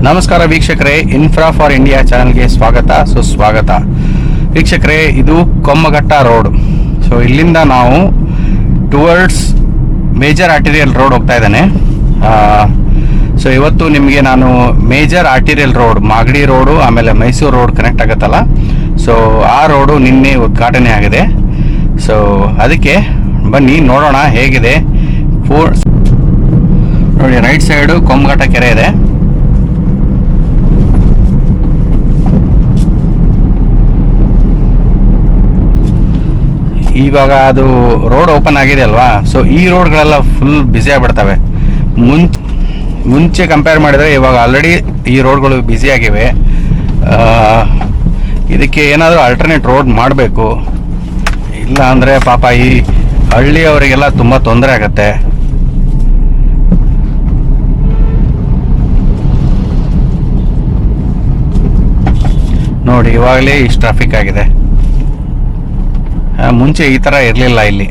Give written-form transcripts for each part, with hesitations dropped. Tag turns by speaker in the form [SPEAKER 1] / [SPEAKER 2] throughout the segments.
[SPEAKER 1] ನಮಸ್ಕಾರ ವೀಕ್ಷಕರೇ, infra for India ಚಾನಲ್ಗೆ ಸ್ವಾಗತ ಸುಸ್ವಾಗತ. ವೀಕ್ಷಕರೇ, ಇದು ಕೊಮ್ಮಘಟ್ಟ ರೋಡ್. ಸೊ ಇಲ್ಲಿಂದ ನಾವು ಟುವರ್ಡ್ಸ್ ಮೇಜರ್ ಆರ್ಟಿರಿಯಲ್ ರೋಡ್ ಹೋಗ್ತಾ ಇದ್ದಾನೆ. ಸೊ ಇವತ್ತು ನಿಮಗೆ ನಾನು major arterial road, Magadi road ಆಮೇಲೆ ಮೈಸೂರು ರೋಡ್ ಕನೆಕ್ಟ್ ಆಗುತ್ತಲ್ಲ, ಸೊ ಆ ರೋಡು ನಿನ್ನೆ ಉದ್ಘಾಟನೆ ಆಗಿದೆ. ಸೊ ಅದಕ್ಕೆ ಬನ್ನಿ ನೋಡೋಣ ಹೇಗಿದೆ. ನೋಡಿ, ರೈಟ್ ಸೈಡು ಕೊಮ್ಮಘಟ್ಟ ಕೆರೆ ಇದೆ. ಇವಾಗ ಅದು ರೋಡ್ ಓಪನ್ ಆಗಿದೆ ಅಲ್ವಾ, ಸೊ ಈ ರೋಡ್ಗಳೆಲ್ಲ ಫುಲ್ ಬ್ಯುಸಿ ಆಗಿಬಿಡ್ತವೆ. ಮುಂಚೆ ಕಂಪೇರ್ ಮಾಡಿದರೆ ಇವಾಗ ಆಲ್ರೆಡಿ ಈ ರೋಡ್ಗಳು ಬ್ಯುಸಿ ಆಗಿವೆ. ಇದಕ್ಕೆ ಏನಾದರೂ ಆಲ್ಟರ್ನೇಟ್ ರೋಡ್ ಮಾಡಬೇಕು, ಇಲ್ಲ ಅಂದರೆ ಪಾಪ ಈ ಹಳ್ಳಿಯವರಿಗೆಲ್ಲ ತುಂಬ ತೊಂದರೆ ಆಗುತ್ತೆ. ನೋಡಿ, ಇವಾಗಲೇ ಇಷ್ಟು ಟ್ರಾಫಿಕ್ ಆಗಿದೆ. ಮುಂಚೆ ಈ ಥರ ಇರಲಿಲ್ಲ ಇಲ್ಲಿ.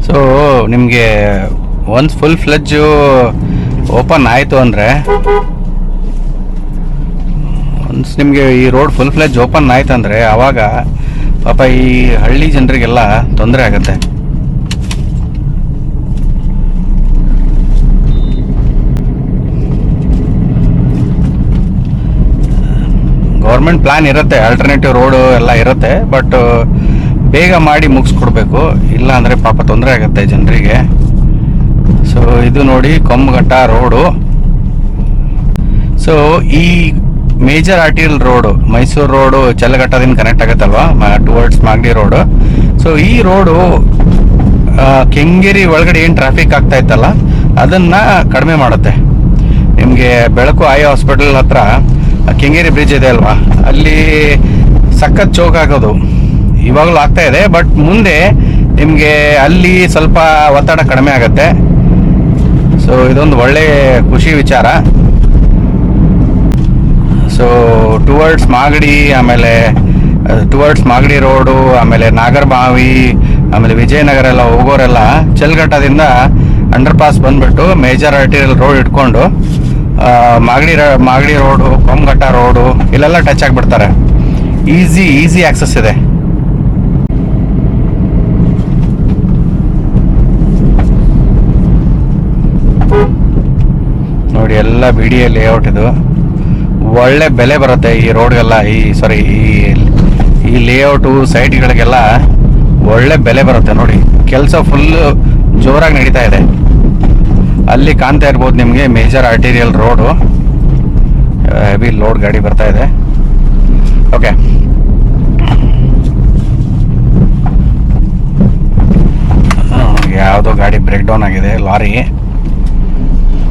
[SPEAKER 1] ಸೊ ನಿಮಗೆ ಒಂದು ಫುಲ್ ಫ್ಲೆಡ್ಜು ಓಪನ್ ಆಯಿತು ಅಂದರೆ, ಒನ್ಸ್ ನಿಮಗೆ ಈ ರೋಡ್ ಫುಲ್ ಫ್ಲೆಡ್ಜ್ ಓಪನ್ ಆಯ್ತು ಅಂದರೆ ಆವಾಗ ಪಾಪ ಈ ಹಳ್ಳಿ ಜನರಿಗೆಲ್ಲ ತೊಂದರೆ ಆಗುತ್ತೆ. ಗೌರ್ಮೆಂಟ್ ಪ್ಲಾನ್ ಇರುತ್ತೆ, ಆಲ್ಟರ್ನೇಟಿವ್ ರೋಡು ಎಲ್ಲ ಇರುತ್ತೆ, ಬಟ್ ಬೇಗ ಮಾಡಿ ಮುಗಿಸ್ಕೊಡ್ಬೇಕು, ಇಲ್ಲ ಅಂದರೆ ಪಾಪ ತೊಂದರೆ ಆಗುತ್ತೆ ಜನರಿಗೆ. ಸೊ ಇದು ನೋಡಿ ಕೊಮ್ಮಘಟ್ಟ ರೋಡು. ಸೊ ಈ major arterial road Mysuru road ಚಲ್ಲಘಟ್ಟದಿಂದ ಕನೆಕ್ಟ್ ಆಗುತ್ತಲ್ವಾ ಟುವರ್ಡ್ಸ್ ಮಾಗಡಿ ರೋಡು. ಸೊ ಈ ರೋಡು ಕೆಂಗೇರಿ ಒಳಗಡೆ ಏನು ಟ್ರಾಫಿಕ್ ಆಗ್ತಾ ಇತ್ತಲ್ಲ ಅದನ್ನು ಕಡಿಮೆ ಮಾಡುತ್ತೆ. ನಿಮಗೆ ಬೆಳಕು ಐ ಹಾಸ್ಪಿಟಲ್ ಹತ್ರ ಕೆಂಗೇರಿ ಬ್ರಿಡ್ಜ್ ಇದೆ ಅಲ್ವಾ, ಅಲ್ಲಿ ಸಖತ್ ಚೌಕ್ ಆಗೋದು ಇವಾಗಲೂ ಆಗ್ತಾ ಇದೆ, ಬಟ್ ಮುಂದೆ ನಿಮಗೆ ಅಲ್ಲಿ ಸ್ವಲ್ಪ ಒತ್ತಡ ಕಡಿಮೆ ಆಗುತ್ತೆ. ಸೊ ಇದೊಂದು ಒಳ್ಳೆ ಖುಷಿ ವಿಚಾರ. ಸೊ ಟುವರ್ಡ್ಸ್ ಮಾಗಡಿ, ಆಮೇಲೆ ಟುವರ್ಡ್ಸ್ ಮಾಗಡಿ ರೋಡು, ಆಮೇಲೆ ನಾಗರಬಾವಿ, ಆಮೇಲೆ ವಿಜಯನಗರ ಎಲ್ಲ ಹೋಗೋರೆಲ್ಲ ಚಲ್ಘಟ್ಟದಿಂದ ಅಂಡರ್ ಪಾಸ್ ಬಂದ್ಬಿಟ್ಟು ಮೇಜರ್ ಆರ್ಟಿರಿಯಲ್ ರೋಡ್ ಇಟ್ಕೊಂಡು ಮಾಗಡಿ ರೋಡು, ಕೊಮ್ಮಘಟ್ಟ ರೋಡು ಇಲ್ಲೆಲ್ಲ ಟಚ್ ಆಗಿಬಿಡ್ತಾರೆ. ಈಸಿ ಆಕ್ಸಸ್ ಇದೆ. ನೋಡಿ, ಎಲ್ಲ BDA ಲೇಔಟ್. ಇದು ಒಳ್ಳೆ ಬೆಲೆ ಬರುತ್ತೆ ಈ ರೋಡ್ಗೆಲ್ಲ, ಈ ಲೇಔಟು ಸೈಟ್ಗಳಿಗೆಲ್ಲ ಒಳ್ಳೆ ಬೆಲೆ ಬರುತ್ತೆ. ನೋಡಿ, ಕೆಲಸ ಫುಲ್ ಜೋರಾಗಿ ನಡೀತಾ ಇದೆ. ಅಲ್ಲಿ ಕಾಣ್ತಾ ಇರ್ಬೋದು ನಿಮಗೆ major arterial road, heavy load ಗಾಡಿ ಬರ್ತಾ ಇದೆ. ಓಕೆ, ಯಾವುದೋ ಗಾಡಿ ಬ್ರೇಕ್ ಡೌನ್ ಆಗಿದೆ, ಲಾರಿ.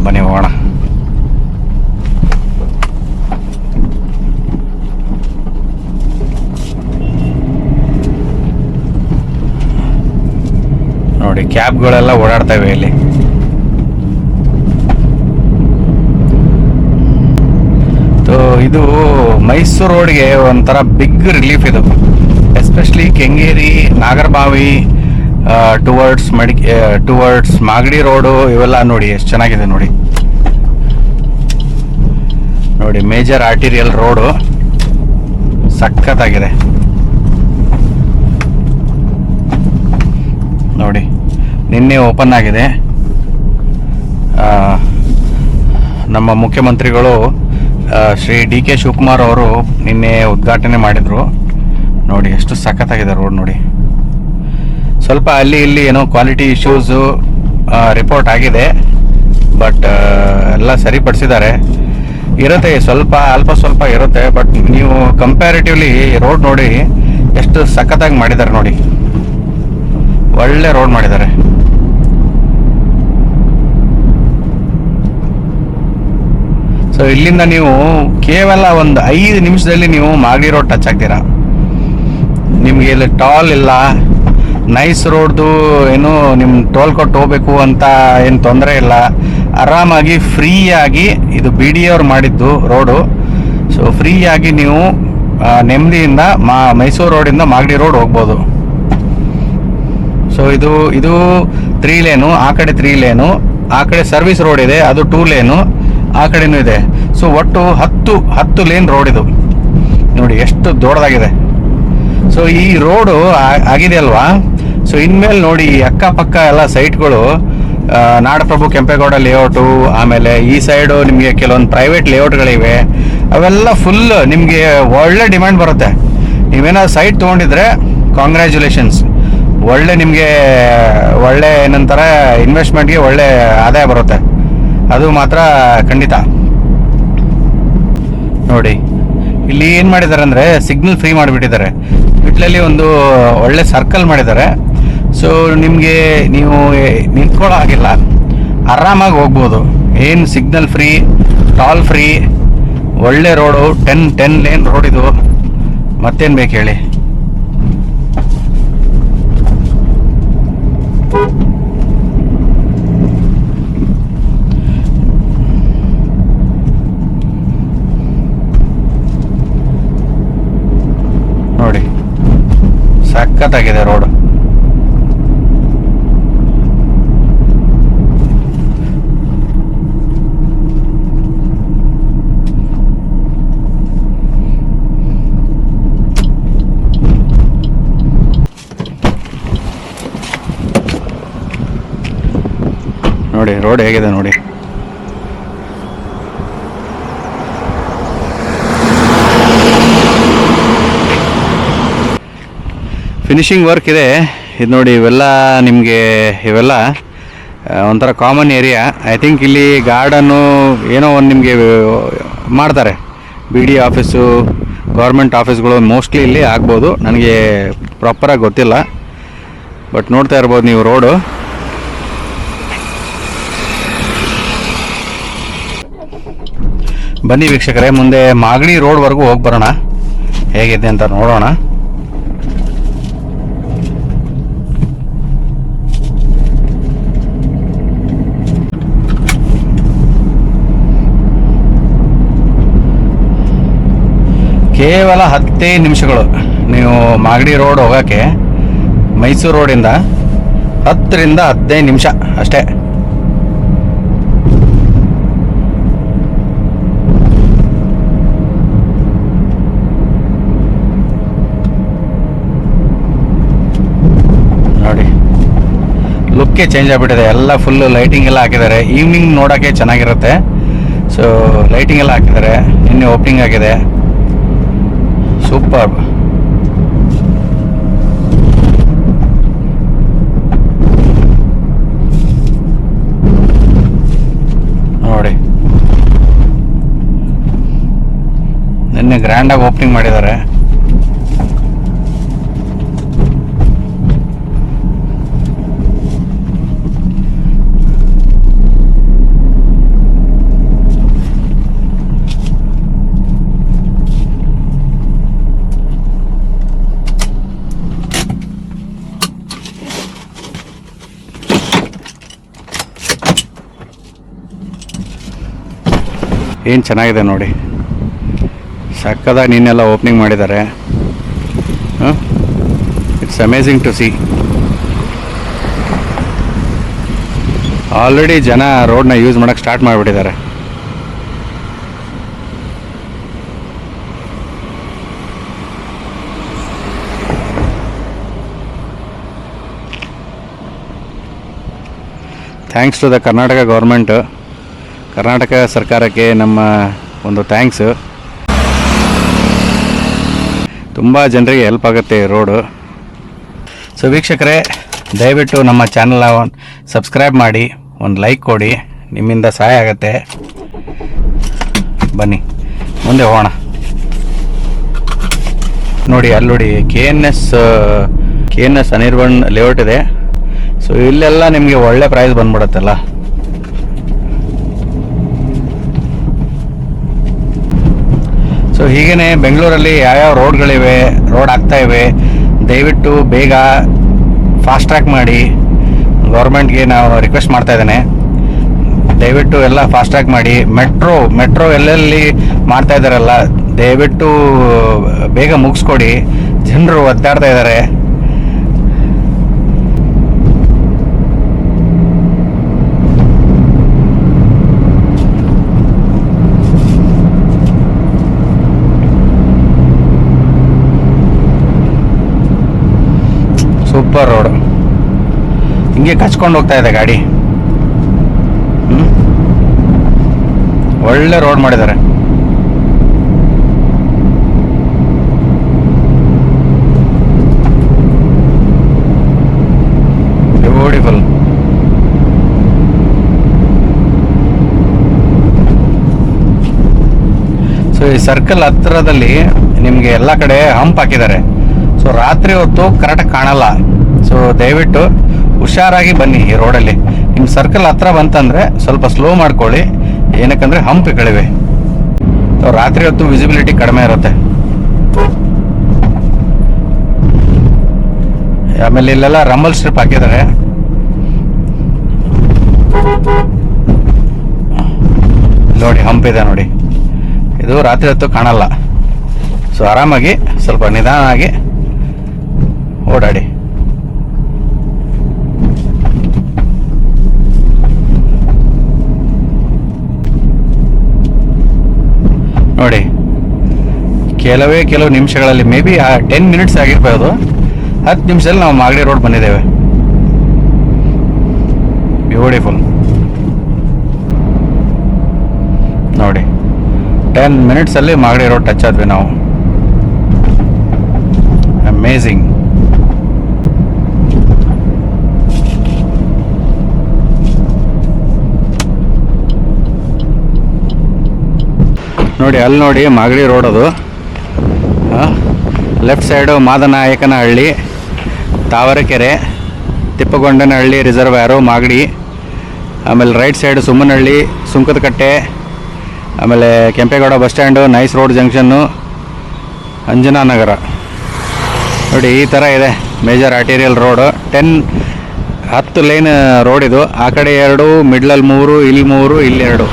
[SPEAKER 1] ಬನ್ನಿ ಹೋಗೋಣ. ನೋಡಿ, ಕ್ಯಾಬ್ಗಳೆಲ್ಲ ಓಡಾಡ್ತವೆ ಇಲ್ಲಿ. ಇದು ಮೈಸೂರು ರೋಡ್ಗೆ ಒಂಥರ ಬಿಗ್ ರಿಲೀಫ್ ಇದು, especially Kengeri, Nagarbhavi, towards Magadi road ಇವೆಲ್ಲ ನೋಡಿ ಎಷ್ಟು ಚೆನ್ನಾಗಿದೆ. ನೋಡಿ ಮೇಜರ್ ಆರ್ಟಿರಿಯಲ್ ರೋಡು ಸಖತ್ತಾಗಿದೆ. ನೋಡಿ, ನಿನ್ನೆ ಓಪನ್ ಆಗಿದೆ. ನಮ್ಮ ಮುಖ್ಯಮಂತ್ರಿಗಳು ಶ್ರೀ DK ಶಿವಕುಮಾರ್ ಅವರು ನಿನ್ನೆ ಉದ್ಘಾಟನೆ ಮಾಡಿದರು. ನೋಡಿ ಎಷ್ಟು ಸಖತ್ತಾಗಿದೆ ರೋಡ್. ನೋಡಿ, ಸ್ವಲ್ಪ ಅಲ್ಲಿ ಇಲ್ಲಿ ಏನೋ ಕ್ವಾಲಿಟಿ ಇಶ್ಯೂಸು ರಿಪೋರ್ಟ್ ಆಗಿದೆ, ಬಟ್ ಎಲ್ಲ ಸರಿಪಡಿಸಿದ್ದಾರೆ. ಇರುತ್ತೆ, ಅಲ್ಪ ಸ್ವಲ್ಪ ಇರುತ್ತೆ, ಬಟ್ ನೀವು ಕಂಪ್ಯಾರಿಟಿವ್ಲಿ ರೋಡ್ ನೋಡಿ ಎಷ್ಟು ಸಖತ್ತಾಗಿ ಮಾಡಿದ್ದಾರೆ. ನೋಡಿ, ಒಳ್ಳೆ ರೋಡ್ ಮಾಡಿದ್ದಾರೆ. ಸೊ ಇಲ್ಲಿಂದ ನೀವು ಕೇವಲ ಒಂದು 5 ನಿಮಿಷದಲ್ಲಿ ನೀವು ಮಾಗಡಿ ರೋಡ್ ಟಚ್ ಆಗ್ತೀರಾ. ನಿಮಗೆ ಇಲ್ಲಿ ಟಾಲ್ ಇಲ್ಲ, ನೈಸ್ ರೋಡ್ದು ಏನು ನಿಮ್ಮ ಟೋಲ್ ಕೊಟ್ಟು ಹೋಗ್ಬೇಕು ಅಂತ ಏನು ತೊಂದರೆ ಇಲ್ಲ. ಆರಾಮಾಗಿ ಫ್ರೀಯಾಗಿ ಇದು BDA ಅವ್ರು ಮಾಡಿದ್ದು ರೋಡು. ಸೊ ಫ್ರೀಯಾಗಿ ನೀವು ನೆಮ್ಮದಿಯಿಂದ ಮೈಸೂರು ರೋಡಿಂದ ಮಾಗಡಿ ರೋಡ್ ಹೋಗ್ಬೋದು. ಸೊ ಇದು 3 ಲೇನು, ಆ ಕಡೆ 3 ಲೇನು, ಆ ಕಡೆ ಸರ್ವಿಸ್ ರೋಡ್ ಇದೆ, ಅದು 2 ಲೇನು, ಆ ಕಡೆನೂ ಇದೆ. ಸೊ ಒಟ್ಟು 10 ಲೇನ್ ರೋಡ್ ಇದು. ನೋಡಿ ಎಷ್ಟು ದೊಡ್ಡದಾಗಿದೆ. ಸೊ ಈ ರೋಡು ಆಗಿದೆ ಅಲ್ವಾ. ಸೊ ಇನ್ಮೇಲೆ ನೋಡಿ ಅಕ್ಕಪಕ್ಕ ಎಲ್ಲ ಸೈಟ್ಗಳು ನಾಡಪ್ರಭು ಕೆಂಪೇಗೌಡ ಲೇಔಟು, ಆಮೇಲೆ ಈ ಸೈಡು ನಿಮಗೆ ಕೆಲವೊಂದು ಪ್ರೈವೇಟ್ ಲೇಔಟ್ಗಳಿವೆ. ಅವೆಲ್ಲ ಫುಲ್ ನಿಮಗೆ ಒಳ್ಳೆ ಡಿಮ್ಯಾಂಡ್ ಬರುತ್ತೆ. ನೀವೇನಾದ್ರು ಸೈಟ್ ತೊಗೊಂಡಿದ್ರೆ ಕಾಂಗ್ರ್ಯಾಚುಲೇಷನ್ಸ್, ಒಳ್ಳೆ ನಿಮಗೆ ಒಳ್ಳೆ ಏನಂತಾರೆ ಇನ್ವೆಸ್ಟ್ಮೆಂಟ್ಗೆ ಒಳ್ಳೆ ಆದಾಯ ಬರುತ್ತೆ, ಅದು ಮಾತ್ರ ಖಂಡಿತ. ನೋಡಿ ಇಲ್ಲಿ ಏನು ಮಾಡಿದ್ದಾರೆ ಅಂದರೆ ಸಿಗ್ನಲ್ ಫ್ರೀ ಮಾಡಿಬಿಟ್ಟಿದ್ದಾರೆ. ಬಿಟ್ಲಲ್ಲಿ ಒಂದು ಒಳ್ಳೆ ಸರ್ಕಲ್ ಮಾಡಿದ್ದಾರೆ. ಸೊ ನಿಮಗೆ ನೀವು ನಿಂತ್ಕೊಳ್ಳೋ ಹಾಗಿಲ್ಲ, ಆರಾಮಾಗಿ ಹೋಗ್ಬೋದು. ಏನು ಸಿಗ್ನಲ್ ಫ್ರೀ, ಟೋಲ್ ಫ್ರೀ, ಒಳ್ಳೆ ರೋಡು, 10 ಲೇನ್ ರೋಡ್ ಇದು. ಮತ್ತೇನು ಬೇಕು ಹೇಳಿ. ನೋಡಿ ಸಖತ್ತಾಗಿದೆ ರೋಡು. ನೋಡಿ ರೋಡ್ ಹೇಗಿದೆ ನೋಡಿ. ಫಿನಿಶಿಂಗ್ ವರ್ಕ್ ಇದೆ. ಇದು ನೋಡಿ ಇವೆಲ್ಲ ನಿಮಗೆ ಇವೆಲ್ಲ ಒಂಥರ ಕಾಮನ್ ಏರಿಯಾ. ಐ ಥಿಂಕ್ ಇಲ್ಲಿ ಗಾರ್ಡನ್ನು ಏನೋ ಒಂದು ನಿಮಗೆ ಮಾಡ್ತಾರೆ. BD ಆಫೀಸು, ಗೌರ್ಮೆಂಟ್ ಆಫೀಸ್ಗಳು ಮೋಸ್ಟ್ಲಿ ಇಲ್ಲಿ ಆಗ್ಬೋದು, ನನಗೆ ಪ್ರಾಪರಾಗಿ ಗೊತ್ತಿಲ್ಲ. ಬಟ್ ನೋಡ್ತಾ ಇರ್ಬೋದು ನೀವು ರೋಡು. ಬನ್ನಿ ವೀಕ್ಷಕರೇ, ಮುಂದೆ ಮಾಗಡಿ ರೋಡ್ವರೆಗೂ ಹೋಗಿ ಬರೋಣ, ಹೇಗಿದೆ ಅಂತ ನೋಡೋಣ. ಕೇವಲ 10 ನಿಮಿಷಗಳು ನೀವು ಮಾಗಡಿ ರೋಡ್ ಹೋಗೋಕ್ಕೆ. ಮೈಸೂರು ರೋಡಿಂದ 10 ರಿಂದ 15 ನಿಮಿಷ ಅಷ್ಟೇ. ನೋಡಿ ಲುಕ್ಕೇ ಚೇಂಜ್ ಆಗಿಬಿಟ್ಟಿದೆ. ಎಲ್ಲ ಫುಲ್ಲು ಲೈಟಿಂಗ್ ಎಲ್ಲ ಹಾಕಿದ್ದಾರೆ. ಈವ್ನಿಂಗ್ ನೋಡೋಕ್ಕೆ ಚೆನ್ನಾಗಿರುತ್ತೆ. ಸೊ ಲೈಟಿಂಗ್ ಎಲ್ಲ ಹಾಕಿದ್ದಾರೆ. ನಿನ್ನೆ ಓಪನಿಂಗ್ ಆಗಿದೆ. ಸೂಪರ್. ನೋಡಿ ನಿನ್ನೆ ಗ್ರ್ಯಾಂಡಾಗಿ ಓಪನಿಂಗ್ ಮಾಡಿದ್ದಾರೆ. ಏನು ಚೆನ್ನಾಗಿದೆ ನೋಡಿ, ಸಕ್ಕದಾಗಿ ನಿನ್ನೆಲ್ಲ ಓಪನಿಂಗ್ ಮಾಡಿದ್ದಾರೆ. It's amazing to see. Already ಜನ ರೋಡ್ನ ಯೂಸ್ ಮಾಡೋಕ್ಕೆ ಸ್ಟಾರ್ಟ್ ಮಾಡಿಬಿಟ್ಟಿದ್ದಾರೆ. Thanks to the Karnataka government, ಕರ್ನಾಟಕ ಸರ್ಕಾರಕ್ಕೆ ನಮ್ಮ ಒಂದು ಥ್ಯಾಂಕ್ಸ್. ತುಂಬ ಜನರಿಗೆ ಹೆಲ್ಪ್ ಆಗುತ್ತೆ ಈ ರೋಡು. ಸೊ ವೀಕ್ಷಕರೇ, ದಯವಿಟ್ಟು ನಮ್ಮ ಚಾನಲ್ನ ಸಬ್ಸ್ಕ್ರೈಬ್ ಮಾಡಿ, ಒಂದು ಲೈಕ್ ಕೊಡಿ, ನಿಮ್ಮಿಂದ ಸಹಾಯ ಆಗುತ್ತೆ. ಬನ್ನಿ ಮುಂದೆ ಹೋಗೋಣ. ನೋಡಿ ಅಲ್ಲಿ ನೋಡಿ KNS ಅನಿರ್ಬನ್ ಲೇಔಟ್ ಇದೆ. ಸೊ ಇಲ್ಲೆಲ್ಲ ನಿಮಗೆ ಒಳ್ಳೆ ಪ್ರೈಸ್ ಬಂದ್ಬಿಡುತ್ತಲ್ಲ. ಸೊ ಹೀಗೇ ಬೆಂಗಳೂರಲ್ಲಿ ಯಾವ್ಯಾವ ರೋಡ್ ಆಗ್ತಾ ಇವೆ, ದಯವಿಟ್ಟು ಬೇಗ ಫಾಸ್ಟ್ ಟ್ರ್ಯಾಕ್ ಮಾಡಿ. ಗೌರ್ಮೆಂಟ್ಗೆ ನಾವು ರಿಕ್ವೆಸ್ಟ್ ಮಾಡ್ತಾ ಇದ್ದೇನೆ. ದಯವಿಟ್ಟು ಎಲ್ಲ ಫಾಸ್ಟಾಗಿ ಮಾಡಿ. ಮೆಟ್ರೋ ಎಲ್ಲೆಲ್ಲಿ ಮಾಡ್ತಾ ಇದ್ದಾರಲ್ಲ, ದಯವಿಟ್ಟು ಬೇಗ ಮುಗಿಸ್ಕೊಡಿ. ಜನರು ಒದ್ದಾಡ್ತಾ ಇದ್ದಾರೆ. ಸೂಪರ್ ರೋಡ್, ಹಿಂಗೆ ಕಚ್ಕೊಂಡು ಹೋಗ್ತಾ ಇದೆ ಗಾಡಿ. ಒಳ್ಳೆ ರೋಡ್ ಮಾಡಿದ್ದಾರೆ. ಬ್ಯೂಟಿಫುಲ್. ಸೊ ಈ ಸರ್ಕಲ್ ಹತ್ತಿರದಲ್ಲಿ ನಿಮಗೆ ಎಲ್ಲ ಕಡೆ ಹಂಪ್ ಹಾಕಿದ್ದಾರೆ. ಸೊ ರಾತ್ರಿ ಹೊತ್ತು ಕರೆಕ್ಟಾಗಿ ಕಾಣಲ್ಲ. ಸೊ ದಯವಿಟ್ಟು ಹುಷಾರಾಗಿ ಬನ್ನಿ. ಈ ರೋಡಲ್ಲಿ ನಿಮ್ಮ ಸರ್ಕಲ್ ಹತ್ರ ಬಂತಂದರೆ ಸ್ವಲ್ಪ ಸ್ಲೋ ಮಾಡ್ಕೊಳ್ಳಿ. ಏನಕ್ಕಂದರೆ ಹಂಪ್ಗಳಿವೆ. ಸೊ ರಾತ್ರಿ ಹೊತ್ತು ವಿಸಿಬಿಲಿಟಿ ಕಡಿಮೆ ಇರುತ್ತೆ. ಆಮೇಲೆ ಇಲ್ಲೆಲ್ಲ ರಮ್ಮಲ್ ಸ್ಟ್ರಿಪ್ ಹಾಕಿದ್ದಾರೆ. ನೋಡಿ ಹಂಪ್ ಇದೆ ನೋಡಿ. ಇದು ರಾತ್ರಿ ಹೊತ್ತು ಕಾಣಲ್ಲ. ಸೊ ಆರಾಮಾಗಿ ಸ್ವಲ್ಪ ನಿಧಾನವಾಗಿ ಓಡಾಡಿ. ನೋಡಿ ಕೆಲವು ನಿಮಿಷಗಳಲ್ಲಿ, ಮೇ ಬಿ 10 ಮಿನಿಟ್ಸ್ ಆಗಿರ್ಬೋದು, 10 ನಿಮಿಷದಲ್ಲಿ ನಾವು ಮಾಗಡಿ ರೋಡ್ ಬಂದಿದ್ದೇವೆ. ಬ್ಯೂಟಿಫುಲ್ ನೋಡಿ. 10 ಮಿನಿಟ್ಸಲ್ಲಿ ಮಾಗಡಿ ರೋಡ್ ಟಚ್ ಆದ್ವಿ ನಾವು. ಅಮೇಝಿಂಗ್. ನೋಡಿ ಅಲ್ಲಿ ನೋಡಿ ಮಾಗಡಿ ರೋಡ್ ಅದು. Left side Madanayakanahalli, Tavarekere, Thippagondanahalli reservoir, Magadi. ಆಮೇಲೆ ರೈಟ್ ಸೈಡು ಸುಮ್ಮನಹಳ್ಳಿ, ಸುಂಕದಕಟ್ಟೆ, ಆಮೇಲೆ Kempegowda bus stand, nice road junction, Anjananagar. ನೋಡಿ ಈ ಥರ ಇದೆ major arterial road. 10 lane road ಇದು. ಆ ಕಡೆ 2, ಮಿಡ್ಲಲ್ಲಿ 3, ಇಲ್ಲಿ 3, ಇಲ್ಲಿ 2.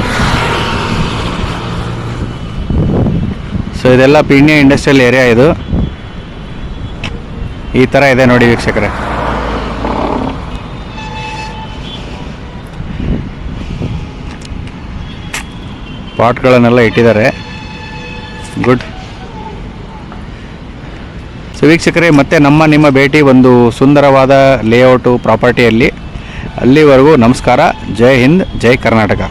[SPEAKER 1] ಸೊ ಇದೆಲ್ಲ ಪೀಣ್ಯ ಇಂಡಸ್ಟ್ರಿಯಲ್ ಏರಿಯಾ. ಇದು ಈ ಥರ ಇದೆ ನೋಡಿ ವೀಕ್ಷಕರೇ. ಪಾಟ್ಗಳನ್ನೆಲ್ಲ ಇಟ್ಟಿದ್ದಾರೆ. ಗುಡ್. ಸೊ ವೀಕ್ಷಕರೇ, ಮತ್ತೆ ನಿಮ್ಮ ಭೇಟಿ ಒಂದು ಸುಂದರವಾದ ಲೇಔಟು ಪ್ರಾಪರ್ಟಿಯಲ್ಲಿ. ಅಲ್ಲಿವರೆಗೂ ನಮಸ್ಕಾರ. ಜೈ ಹಿಂದ್, ಜೈ ಕರ್ನಾಟಕ.